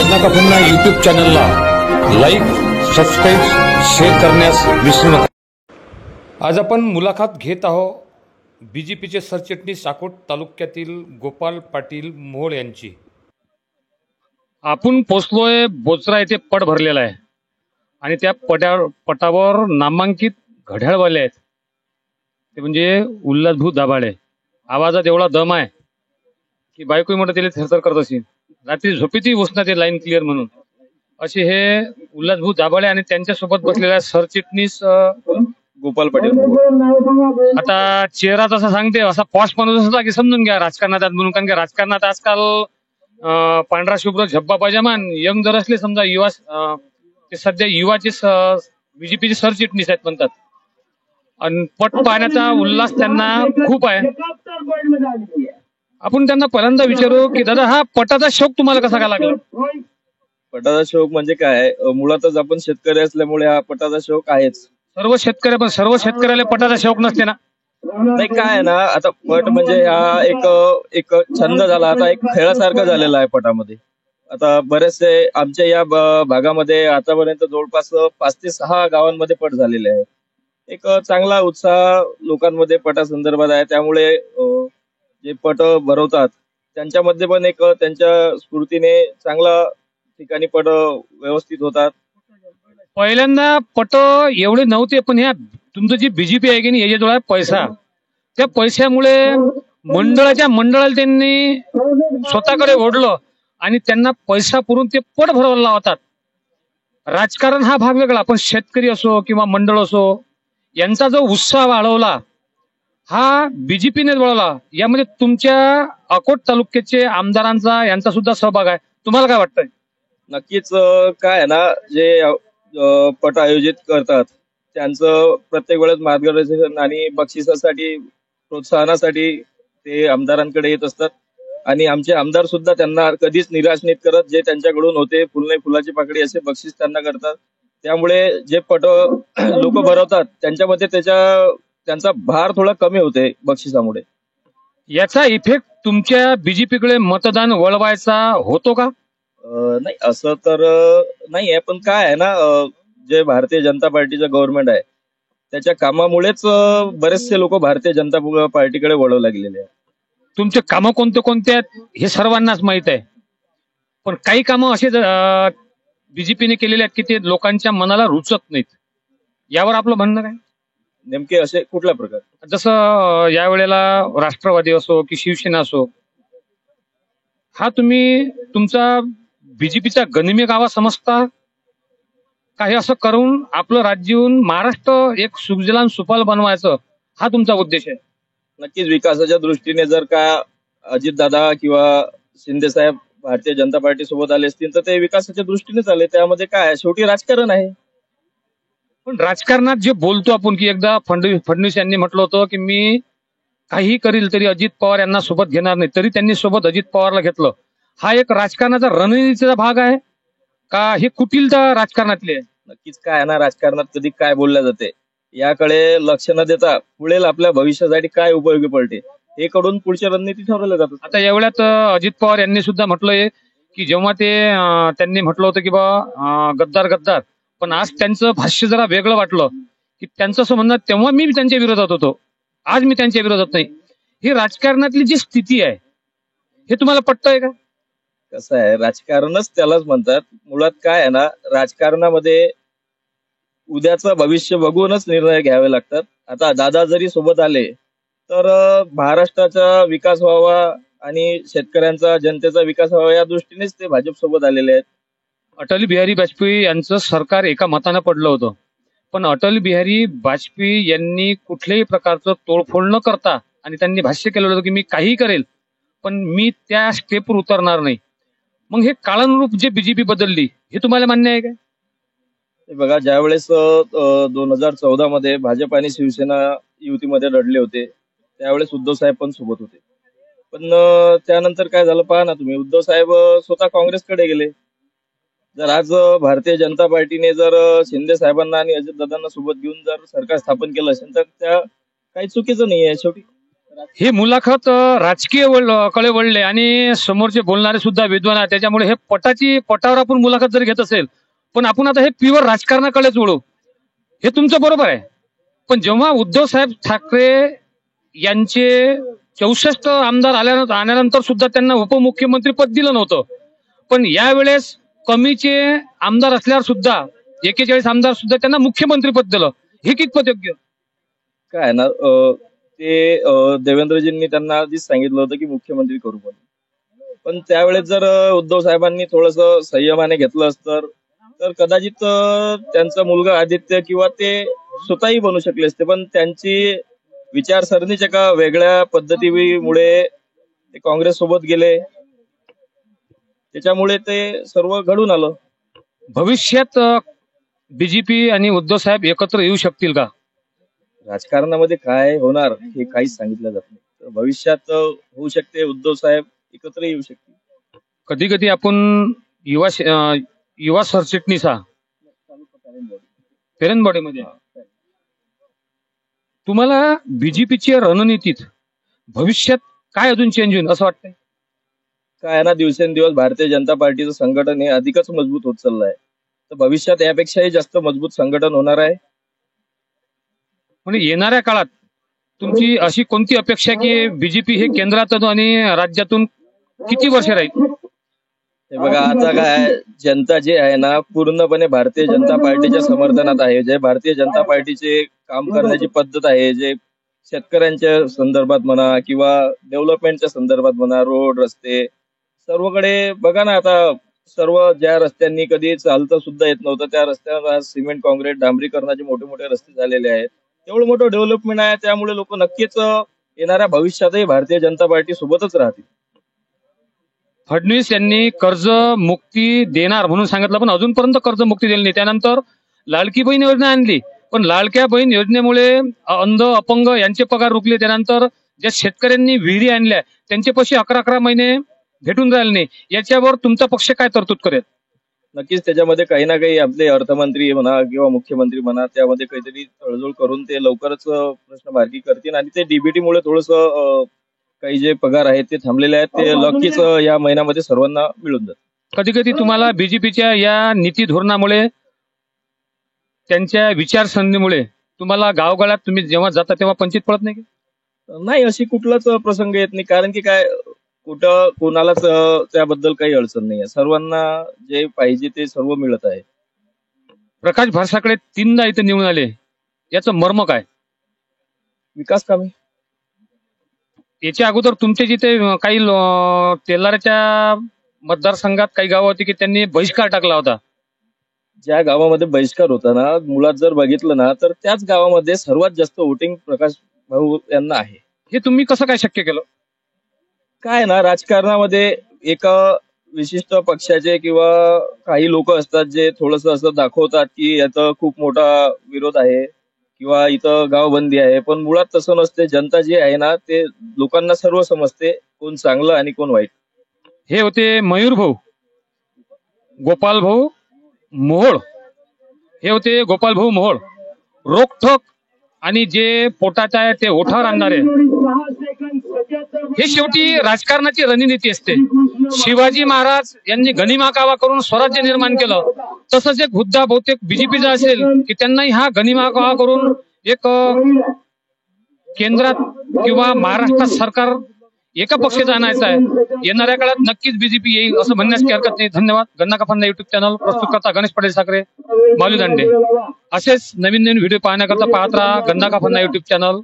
रत्नाकर पुन्हा यूट्यूब चॅनलला like, subscribe, share करण्यास विसरू नका। आज आपण मुलाखत घेत आहोत बीजेपीचे सरचिटणीस अकोट तालुक्यातील गोपाल पाटील मोहोळ यांची। आपण पोचलोय बोचरा येथे पट भरलेला आहे आणि त्या पटावर नामांकित घड्याळवाले आहेत, ते म्हणजे उल्हासभाऊ दाभाडे। आवाजात एवढा दम आहे की बायको म्हणत त्याला थरथर करत असेल, रात्री झोपेतही बसणार ते लाईन क्लिअर म्हणून। असे हे उल्हासभाऊ दाभाडे आणि त्यांच्यासोबत बसलेला सरचिटणीस गोपाल पाटील। आता चेहरा तसा सांगते, असा पॉश माणूस असला की समजून घ्या राजकारणात म्हणून, कारण की राजकारणात आजकाल पांढरा शुभ्र झब्बा पायजामान यंग जर असले समजा युवा, ते सध्या युवाचे बीजेपीचे सरचिटणीस आहेत म्हणतात। आणि पट पाहण्याचा उल्हास त्यांना खूप आहे। आपण त्यांना पहिल्यांदा विचारू की दादा, हा पटाचा शौक तुम्हाला कसा काय लागला? पटाचा शौक म्हणजे काय, मुळातच आपण शेतकरी असल्यामुळे हा पटाचा शौक आहेच। सर्व शेतकरी, पण सर्व शेतकऱ्याला पटाचा शौक नसते ना? नाही, काय आहे ना, आता पट म्हणजे हा एक छंद झाला, आता एक खेळासारखा झालेला आहे पटामध्ये। आता बरेचसे आमच्या या भागामध्ये आतापर्यंत जवळपास 5 ते 6 गावांमध्ये पट झालेले आहे। एक चांगला उत्साह लोकांमध्ये पटासंदर्भात आहे, त्यामुळे जे पट भरवतात त्यांच्यामध्ये पण एक त्यांच्या स्फूर्तीने चांगला ठिकाणी पट व्यवस्थित होतात। पहिल्यांदा पट एवढे नव्हते, पण ह्या तुमचं जी बीजेपी आहे की नाही, याच्याजवळ आहे पैसा। त्या पैशामुळे मंडळाला त्यांनी स्वतःकडे ओढलं आणि त्यांना पैसा पुरून ते पट भरवायला लावतात। राजकारण हा भाग वेगळा, पण शेतकरी असो किंवा मंडळ असो, यांचा जो उत्साह वाढवला हा बीजेपीने वळवला। यामध्ये तुमच्या अकोट तालुक्याचे आमदारांचा यांचा सुद्धा सहभाग आहे, तुम्हाला काय वाटतंय? नक्कीच काय आहे ना, जे पट आयोजित करतात त्यांचं प्रत्येक वेळेस मार्गदर्शन आणि बक्षिसासाठी, प्रोत्साहनासाठी ते आमदारांकडे येत असतात। आणि आमचे आमदार सुद्धा त्यांना कधीच निराश नाहीत करत, जे त्यांच्याकडून होते फुल नाही फुलाची पाकळी असे बक्षीस त्यांना करतात। त्यामुळे जे पट लोक भरवतात त्यांच्यामध्ये त्यांचा भार थोडा कमी होते बक्षिसामुळे। याचा इफेक्ट तुमच्या बीजेपीकडे मतदान वळवायचा होतो का? नाही, असं तर नाही आहे, पण काय आहे ना, जे भारतीय जनता पार्टीचं गव्हर्नमेंट आहे त्याच्या कामामुळेच बरेचसे लोक भारतीय जनता पार्टीकडे वळवू लागलेले आहेत। तुमचे कामं कोणते आहेत हे सर्वांनाच माहित आहे, पण काही कामं असे बीजेपीने केलेले आहेत की ते लोकांच्या मनाला रुचत नाहीत। यावर आपलं म्हणणं काय? नेमके असे कुठल्या प्रकार? जसं या वेळेला राष्ट्रवादी असो की शिवसेना असो, हा तुम्ही तुमचा बीजेपीचा गनिमी गावा समजता काही असं करून आपलं राज्याहून महाराष्ट्र एक सुजलाम सुफल बनवायचं, हा तुमचा उद्देश आहे? नक्कीच विकासाच्या दृष्टीने जर का अजितदादा किंवा शिंदे साहेब भारतीय जनता पार्टी सोबत आले असतील तर ते विकासाच्या दृष्टीनेच आले। त्यामध्ये काय, शेवटी राजकारण आहे। पण राजकारणात जे बोलतो आपण की एकदा फडणवीस यांनी म्हटलं होतं की मी काही करील तरी अजित पवार यांना सोबत घेणार नाही, तरी त्यांनी सोबत अजित पवारला घेतलं। हा एक राजकारणाचा रणनीतीचा भाग आहे का हे कुटीलता राजकारणातले आहे? नक्कीच काय आहे ना, राजकारणात कधी काय बोलल्या जाते याकडे लक्ष न देता पुढे आपल्या भविष्यासाठी काय उपयोगी पडते हे कडून पुढची रणनीती ठरवल्या जातात। आता एवढ्यात अजित पवार यांनी सुद्धा म्हटलंय की जेव्हा त्यांनी म्हटलं होतं की बा गद्दार, पण आज त्यांचं भाष्य जरा वेगळं वाटलं की त्यांचं असं म्हणणं तेव्हा मी त्यांच्या विरोधात होतो, आज मी त्यांच्या विरोधात नाही। ही राजकारणातली जी स्थिती आहे हे तुम्हाला पटतंय का? कसं आहे, राजकारणच त्यालाच म्हणतात। मुळात काय आहे ना, राजकारणामध्ये उद्याचं भविष्य बघूनच निर्णय घ्यावे लागतात। आता दादा जरी सोबत आले तर महाराष्ट्राचा विकास व्हावा आणि शेतकऱ्यांचा, जनतेचा विकास व्हावा या दृष्टीनेच ते भाजप सोबत आलेले आहेत। अटल बिहारी वाजपेयी यांचं सरकार एका मतानं पडलं होतं, पण अटल बिहारी वाजपेयी यांनी कुठल्याही प्रकारचं तोडफोड न करता आणि त्यांनी भाष्य केलं होतं की मी काही करेल पण मी त्या स्टेपवर उतरणार नाही। मग हे काळानुरूप जे बीजेपी बदलली हे तुम्हाला मान्य आहे का? बघा, ज्यावेळेस 2014 मध्ये भाजप आणि शिवसेना युतीमध्ये लढले होते त्यावेळेस उद्धव साहेब पण सोबत होते, पण त्यानंतर काय झालं पहा ना तुम्ही, उद्धव साहेब स्वतः काँग्रेसकडे गेले। जर आज भारतीय जनता पार्टीने जर शिंदे साहेबांना आणि अजितदादांना सोबत घेऊन जर सरकार स्थापन केलं असेल तर त्या काही चुकीचं नाही आहे। शेवटी ही मुलाखत राजकीय कडे वळले आणि समोरचे बोलणारे सुद्धा विद्वान आहेत, त्याच्यामुळे हे पटावर आपण मुलाखत जर घेत असेल, पण आपण आता हे प्युअर राजकारणाकडेच वळू. हे तुमचं बरोबर आहे. पण जेव्हा उद्धव साहेब ठाकरे यांचे 64 आमदार आल्यानंतर सुद्धा त्यांना उपमुख्यमंत्री पद दिलं नव्हतं, पण यावेळेस कमीचे आमदार असल्यावर सुद्धा 41 आमदार सुद्धा त्यांना मुख्यमंत्री पद दिलं. हे कितपत योग्य? काय आहे ना, ते देवेंद्रजींनी त्यांना आधीच सांगितलं होतं की मुख्यमंत्री करू म्हणून. पण त्यावेळेस जर उद्धव साहेबांनी थोडस संयमाने घेतलं असतं तर कदाचित त्यांचा मुलगा आदित्य किंवा ते स्वतःही बनू शकले असते. पण त्यांची विचारसरणीच्या एका वेगळ्या पद्धतीमुळे ते काँग्रेस सोबत गेले, त्याच्यामुळे ते सर्व घडून आलं. भविष्यात बीजेपी आणि उद्धव साहेब एकत्र येऊ शकतील का? राजकारणामध्ये काय होणार हे काहीच सांगितलं जात नाही. तर भविष्यात होऊ शकते, उद्धव साहेब एकत्र येऊ शकतील. कधी कधी आपण युवा सरचिटणीस पेरन बॉडीमध्ये तुम्हाला बीजेपीच्या रणनीतीत भविष्यात काय अजून चेंज होईल असं वाटतंय? काय ना, दिवसेंदिवस भारतीय जनता पार्टीचं संघटन हे अधिकच मजबूत होत चाललं आहे. तर भविष्यात यापेक्षाही जास्त मजबूत संघटन होणार आहे. म्हणजे येणाऱ्या काळात तुमची अशी कोणती अपेक्षा आहे की बीजेपी हे केंद्रातून आणि राज्यातून किती वर्ष राहील? हे बघा, आता काय, जनता जे आहे ना पूर्णपणे भारतीय जनता पार्टीच्या समर्थनात आहे. जे भारतीय जनता पार्टीचे काम करण्याची पद्धत आहे, जे शेतकऱ्यांच्या संदर्भात म्हणा किंवा डेव्हलपमेंटच्या संदर्भात म्हणा, रोड रस्ते सर्वकडे बघा ना, आता सर्व ज्या रस्त्यांनी कधी चालता सुद्धा येत नव्हतं त्या रस्त्यावर आज सिमेंट काँक्रीट डांबरीकरणाचे मोठे मोठे रस्ते झालेले आहेत. एवढं मोठं डेव्हलपमेंट आहे, त्यामुळे लोक नक्कीच येणाऱ्या भविष्यातही भारतीय जनता पार्टी सोबतच राहतील. फडणवीस यांनी कर्ज मुक्ती देणार म्हणून सांगितलं, पण अजूनपर्यंत कर्ज मुक्ती दिली नाही. त्यानंतर लाडकी बहीण योजना आणली, पण लाडक्या बहीण योजनेमुळे अंध अपंग यांचे पगार रुकले. त्यानंतर ज्या शेतकऱ्यांनी विहिरी आणल्या त्यांचे पैसे 11 महिने भेटून राहिले नाही. याच्यावर तुमचा पक्ष काय तरतूद करेल? नक्कीच त्याच्यामध्ये काही ना काही आपले अर्थमंत्री म्हणा किंवा मुख्यमंत्री म्हणा, त्यामध्ये काहीतरी तडजोड करून ते लवकरच प्रश्न मार्गी करतील. आणि ते डीबीटी मुळे थोडस काही जे पगार आहेत ते थांबलेले आहेत, ते नक्कीच या महिन्यामध्ये सर्वांना मिळून जातील. कधी कधी तुम्हाला बीजेपीच्या या नीती धोरणामुळे, त्यांच्या विचारसरणीमुळे तुम्हाला गावगाड्यात तुम्ही जेव्हा जाता तेव्हा पंचित पडत नाही? नाही, अशी कुठलाच प्रसंग येत नाही. कारण की काय, कुठं कोणालाच त्याबद्दल काही अडचण नाही आहे. सर्वांना जे पाहिजे ते सर्व मिळत आहे. प्रकाश भारसाकडे 3दा इथे निवडून आले, याचं मर्म काय? विकास कामे. याच्या अगोदर तुमचे जिथे काही तेलाऱ्याच्या मतदारसंघात काही गावं होती की त्यांनी बहिष्कार टाकला होता. ज्या गावामध्ये बहिष्कार होता ना, मुळात जर बघितलं ना तर त्याच गावामध्ये सर्वात जास्त वोटिंग प्रकाश भाऊ यांना आहे. हे तुम्ही कसं काय शक्य केलं? काय ना, राजकारणामध्ये एका विशिष्ट पक्षाचे किंवा काही लोक असतात जे थोडस असं दाखवतात की याचा खूप मोठा विरोध आहे किंवा इथं गावबंदी आहे. पण मुळात तसं नसते. जनता जी आहे ना, ते लोकांना सर्व समजते, कोण चांगलं आणि कोण वाईट. हे होते मयूर भाऊ, गोपाल भाऊ मोहोळ. हे होते गोपाल भाऊ मोहोळ. रोखठोक आणि जे पोटाचा आहे ते ओठावर आणणारे. हे शेवटी राजकारणाची रणनीती असते. शिवाजी महाराज यांनी गनिमा कावा करून स्वराज्य निर्माण केलं, तसंच एक हुद्दा बहुतेक बीजेपीचा असेल की त्यांनाही हा गनिमा कावा करून एक केंद्रात किंवा महाराष्ट्रात सरकार एका पक्षाचं आणायचं आहे. येणाऱ्या काळात नक्कीच बीजेपी येईल असं म्हणण्यास काही हरकत नाही. धन्यवाद. गन्ना काफांना युट्यूब चॅनल प्रस्तुत करता गणेश पटेल साखरे, मालू दांडे. असेच नवीन नवीन व्हिडिओ पाहण्याकरता पाहत राहा गन्ना काफांना युट्यूब चॅनल.